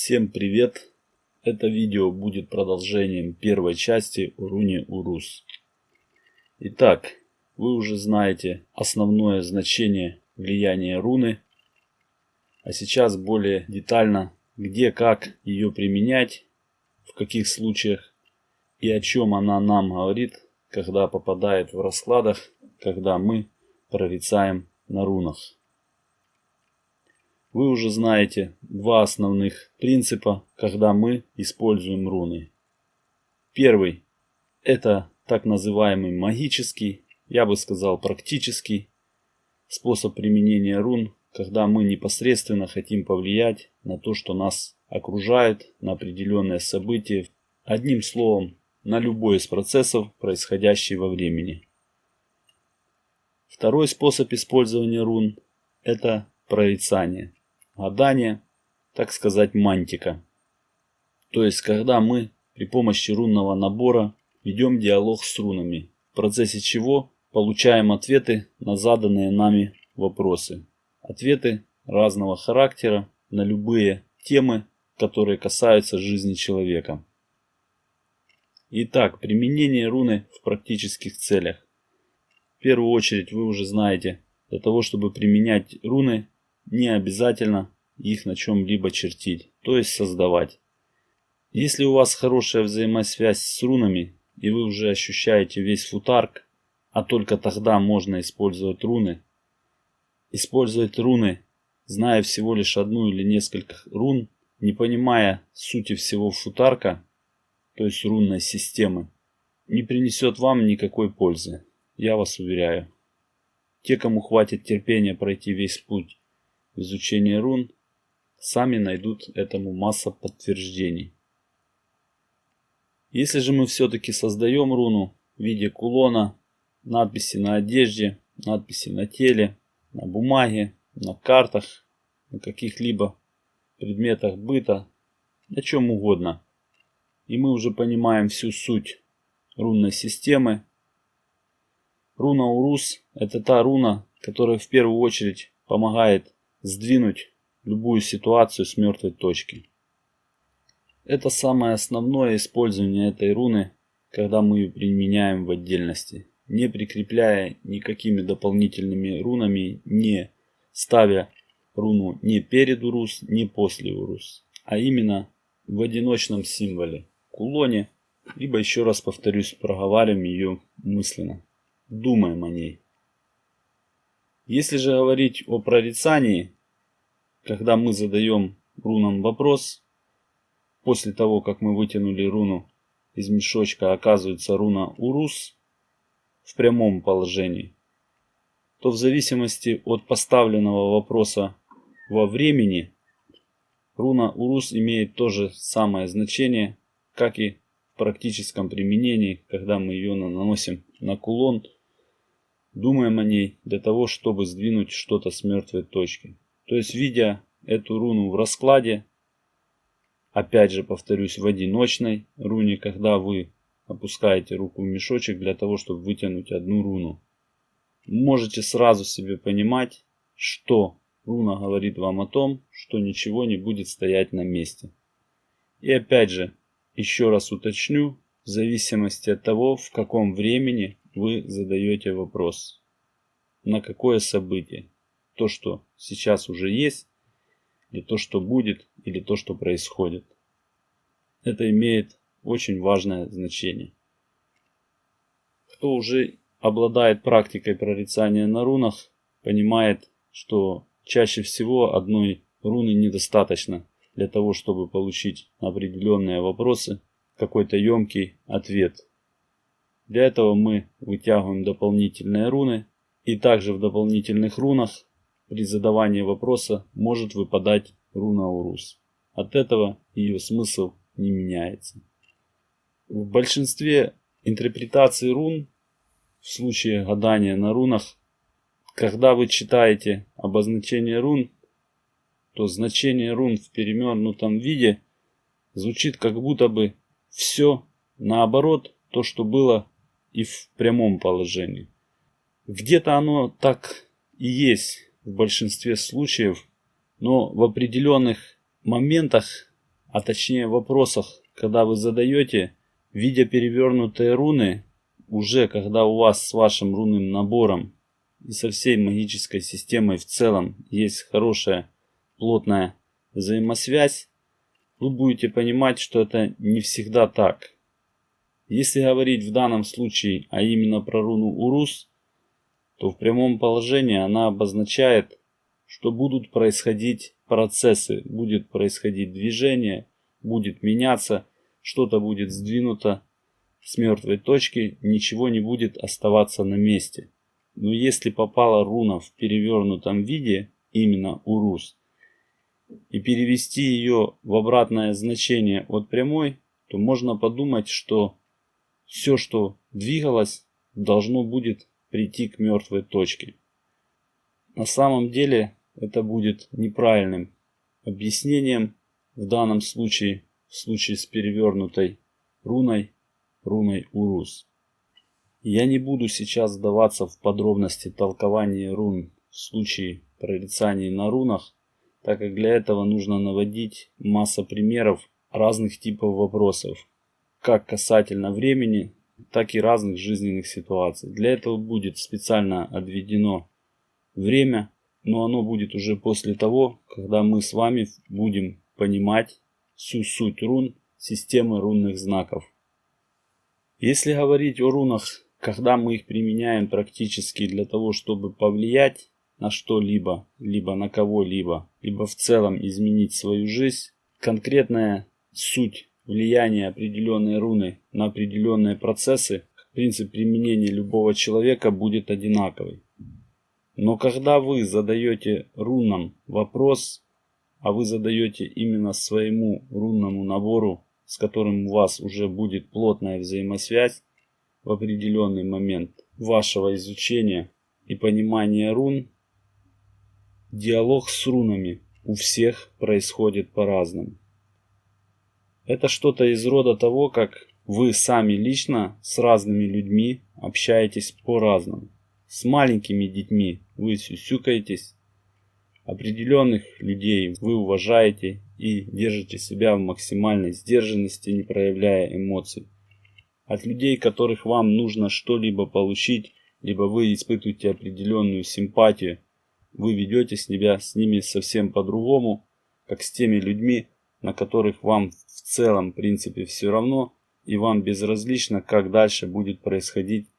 Всем привет! Это видео будет продолжением первой части о руне Урус. Итак, вы уже знаете основное значение влияния руны, а сейчас более детально, где, как ее применять, в каких случаях и о чем она нам говорит, когда попадает в раскладах, когда мы прорицаем на рунах. Вы уже знаете два основных принципа, когда мы используем руны. Первый – это так называемый магический, я бы сказал практический способ применения рун, когда мы непосредственно хотим повлиять на то, что нас окружает, на определенное событие, одним словом, на любой из процессов, происходящий во времени. Второй способ использования рун – это прорицание. Гадание, так сказать, мантика. То есть, когда мы при помощи рунного набора ведем диалог с рунами, в процессе чего получаем ответы на заданные нами вопросы. Ответы разного характера на любые темы, которые касаются жизни человека. Итак, применение руны в практических целях. В первую очередь вы уже знаете, для того, чтобы применять руны, не обязательно их на чем-либо чертить, то есть создавать. Если у вас хорошая взаимосвязь с рунами и вы уже ощущаете весь футарк, а только тогда можно использовать руны. Использовать руны, зная всего лишь одну или несколько рун, не понимая сути всего футарка, то есть рунной системы, не принесет вам никакой пользы, я вас уверяю. Те, кому хватит терпения пройти весь путь изучения рун, сами найдут этому масса подтверждений. Если же мы все-таки создаем руну в виде кулона, надписи на одежде, надписи на теле, на бумаге, на картах, на каких-либо предметах быта, на чем угодно, и мы уже понимаем всю суть рунной системы, руна Урус – это та руна, которая в первую очередь помогает сдвинуть любую ситуацию с мертвой точки. Это самое основное использование этой руны, когда мы ее применяем в отдельности, не прикрепляя никакими дополнительными рунами, не ставя руну ни перед Урус, ни после Урус, а именно в одиночном символе, кулоне, либо еще раз повторюсь, проговариваем ее мысленно, думаем о ней. Если же говорить о прорицании, когда мы задаем рунам вопрос, после того, как мы вытянули руну из мешочка, оказывается руна Урус в прямом положении, то в зависимости от поставленного вопроса во времени, руна Урус имеет то же самое значение, как и в практическом применении, когда мы ее наносим на кулон, думаем о ней для того, чтобы сдвинуть что-то с мертвой точки. То есть, видя эту руну в раскладе, опять же повторюсь, в одиночной руне, когда вы опускаете руку в мешочек для того, чтобы вытянуть одну руну, можете сразу себе понимать, что руна говорит вам о том, что ничего не будет стоять на месте. И опять же, еще раз уточню, в зависимости от того, в каком времени вы задаете вопрос, на какое событие, то, что сейчас уже есть, или то, что будет, или то, что происходит. Это имеет очень важное значение. Кто уже обладает практикой прорицания на рунах, понимает, что чаще всего одной руны недостаточно для того, чтобы получить на определенные вопросы какой-то емкий ответ. Для этого мы вытягиваем дополнительные руны, и также в дополнительных рунах при задавании вопроса может выпадать руна Урус. От этого ее смысл не меняется. В большинстве интерпретаций рун, в случае гадания на рунах, когда вы читаете обозначение рун, то значение рун в перевернутом виде звучит как будто бы все наоборот, то, что было и в прямом положении. Где-то оно так и есть в большинстве случаев, но в определенных моментах а точнее в вопросах, когда вы задаете, видя перевернутые руны, уже когда у вас с вашим рунным набором и со всей магической системой в целом есть хорошая плотная взаимосвязь, вы будете понимать, что это не всегда так. Если говорить в данном случае, а именно про руну Урус, то в прямом положении она обозначает, что будут происходить процессы, будет происходить движение, будет меняться, что-то будет сдвинуто с мертвой точки, ничего не будет оставаться на месте. Но если попала руна в перевернутом виде, именно Урус, и перевести ее в обратное значение от прямой, то можно подумать, что все, что двигалось, должно будет прийти к мертвой точке. На самом деле это будет неправильным объяснением в данном случае, в случае с перевернутой руной Урус. Я не буду сейчас вдаваться в подробности толкования рун в случае прорицаний на рунах, так как для этого нужно наводить масса примеров разных типов вопросов, как касательно времени, так и разных жизненных ситуаций. Для этого будет специально отведено время, но оно будет уже после того, когда мы с вами будем понимать всю суть рун, системы рунных знаков. Если говорить о рунах, когда мы их применяем практически для того, чтобы повлиять на что-либо, либо на кого-либо, либо в целом изменить свою жизнь, конкретная суть влияния определенной руны на определенные процессы, принцип применения любого человека будет одинаковый. Но когда вы задаете рунам вопрос, а вы задаете именно своему рунному набору, с которым у вас уже будет плотная взаимосвязь в определенный момент вашего изучения и понимания рун, диалог с рунами у всех происходит по-разному. Это что-то из рода того, как вы сами лично с разными людьми общаетесь по-разному. С маленькими детьми вы сюсюкаетесь, определенных людей вы уважаете и держите себя в максимальной сдержанности, не проявляя эмоций. От людей, которых вам нужно что-либо получить, либо вы испытываете определенную симпатию, вы ведете себя с ними совсем по-другому, как с теми людьми, на которых вам в целом, в принципе, все равно, и вам безразлично, как дальше будет происходить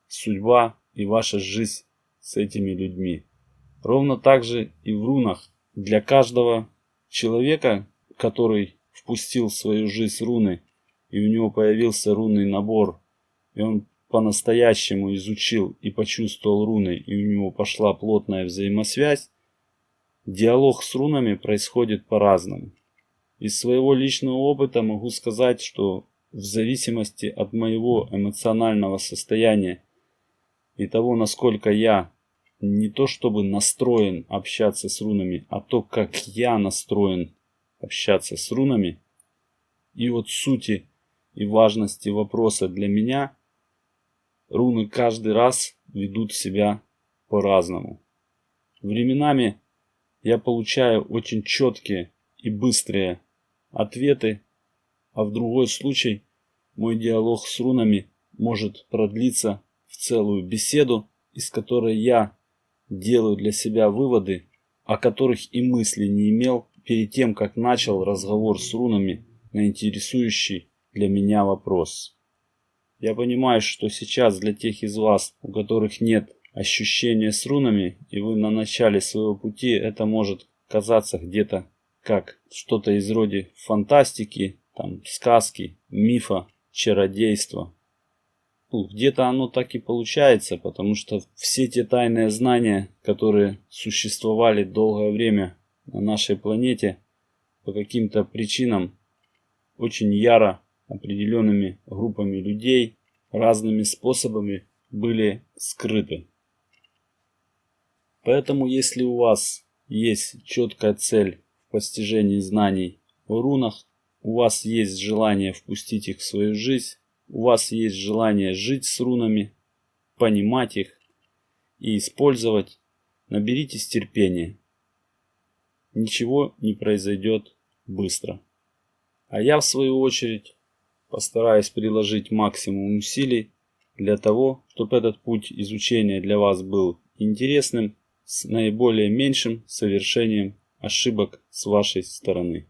судьба и ваша жизнь с этими людьми. Ровно так же и в рунах. Для каждого человека, который впустил в свою жизнь руны, и у него появился рунный набор, и он по-настоящему изучил и почувствовал руны, и у него пошла плотная взаимосвязь, диалог с рунами происходит по-разному. Из своего личного опыта могу сказать, что в зависимости от моего эмоционального состояния и того, насколько я не то чтобы настроен общаться с рунами, а то, как я настроен общаться с рунами, и от сути и важности вопроса для меня, руны каждый раз ведут себя по-разному. Временами я получаю очень четкие и быстрые ответы, а в другой случай мой диалог с рунами может продлиться в целую беседу, из которой я делаю для себя выводы, о которых и мысли не имел перед тем, как начал разговор с рунами на интересующий для меня вопрос. Я понимаю, что сейчас для тех из вас, у которых нет ощущения с рунами, и вы на начале своего пути, это может казаться где-то как что-то из рода фантастики, там, сказки, мифа, чародейства. Где-то оно так и получается, потому что все те тайные знания, которые существовали долгое время на нашей планете, по каким-то причинам очень яро определенными группами людей разными способами были скрыты. Поэтому, если у вас есть четкая цель в постижении знаний о рунах, у вас есть желание впустить их в свою жизнь, у вас есть желание жить с рунами, понимать их и использовать, наберитесь терпения. Ничего не произойдет быстро. А я в свою очередь постараюсь приложить максимум усилий для того, чтобы этот путь изучения для вас был интересным, с наиболее меньшим совершением ошибок с вашей стороны.